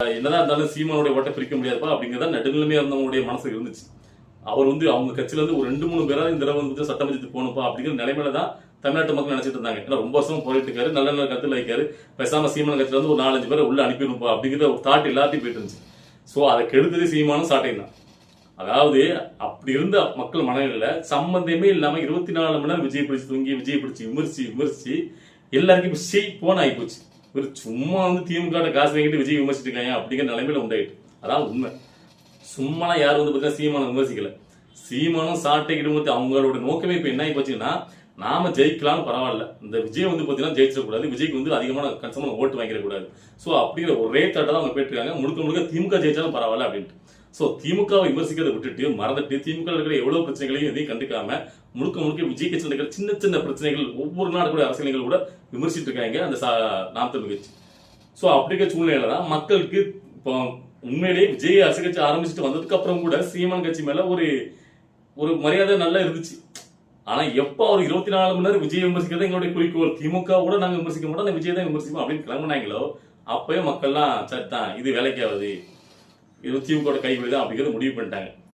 என்னதான் இருந்தாலும் சீமானுடைய ஓட்டை பிரிக்க முடியாதுப்பா அப்படிங்கிறத நடுநிலைமையா இருந்தவங்களுடைய மனசு இருந்துச்சு. அவர் அவங்க கட்சியில இருந்து ஒரு 2-3 பேரா இந்த தடவை வந்து சட்டமன்றத்துக்கு போகணும்ப்பா அப்படிங்கிற நிலைமையில தான் தமிழ்நாட்டு மக்கள் நினைச்சிட்டு இருந்தாங்க. ஏன்னா ரொம்ப வருஷம் போயிட்டு இருக்காரு, நல்ல நல்ல கருத்துல வைக்காரு, பேசாம சீமான கட்சியில இருந்து ஒரு 4-5 பேரை உள்ள அனுப்பிடுப்பா அப்படிங்கிற ஒரு தாட் எல்லாத்தையும் போயிட்டு இருந்துச்சு. சோ அதை கெடுத்தது சீமானும் சாட்டையும் தான். அதாவது அப்படி இருந்த மக்கள் மனநிலையில சம்பந்தமே இல்லாம 24 மணி நேரம் விஜய் பிடிச்சு தூங்கி விஜய் பிடிச்சு விமர்சிச்சு எல்லாருக்கும் இப்ப போன் ஆகி போச்சு. ஒரு சும்மா வந்து திமுக காசு வாங்கிட்டு விஜய் விமர்சிட்டு இருக்காங்க அப்படிங்கிற நிலைமையில உண்டாயிட்டு. அதான் உண்மை. சும்மா யாரும் வந்து பார்த்தீங்கன்னா சீமானம் விமர்சிக்கல. சீமானம் சாட்டை இடுமத்தி அவங்களோட நோக்கமே இப்ப என்ன ஆகி போச்சுன்னா, நாம ஜெயிக்கலாம்னு பரவாயில்ல, இந்த விஜய் வந்து பாத்தீங்கன்னா ஜெயிச்சிடக்கூடாது, விஜய்க்கு வந்து அதிகமான கன்சமான ஓட்டு வாங்கிடக்கூடாது. சோ அப்படிங்கிற ஒரே தாட்டை தான் அவங்க போயிட்டு முழுக்க முழுக்க திமுக ஜெயிச்சாலும் பரவாயில்ல அப்படின்ட்டு. சோ திமுகவை விமர்சிக்கிறத விட்டுட்டு மறந்துட்டு திமுக இருக்கிற எவ்வளவு பிரச்சனைகளையும் எதையும் கண்டுக்காம முழுக்க முழுக்க விஜய் கட்சியில் இருக்கிற சின்ன சின்ன பிரச்சனைகள் ஒவ்வொரு நாடு கூட அரசியல்கள் கூட விமர்சிட்டு இருக்காங்க அந்த நாம் தமிழ் கட்சி. சோ அப்படிங்கிற சூழ்நிலையில தான் மக்களுக்கு இப்போ உண்மையிலேயே விஜய் அரசு கட்சி ஆரம்பிச்சுட்டு வந்ததுக்கு அப்புறம் கூட சீமான் கட்சி மேல ஒரு மரியாதை நல்லா இருந்துச்சு. ஆனா எப்ப அவர் 24 மணி நேரம் விஜய் விமர்சிக்கிறது எங்களுடைய குறிக்கோள், திமுக கூட நாங்க விமர்சிக்க மாட்டோம், விஜய் தான் விமர்சிப்போம் அப்படின்னு கிளம்புனாங்களோ அப்பவே மக்கள்லாம் சத்தான் இது வேலைக்கு ஆகுது, இது திமுக கை விடுதான் அப்படிங்கிறது முடிவு பண்ணிட்டாங்க.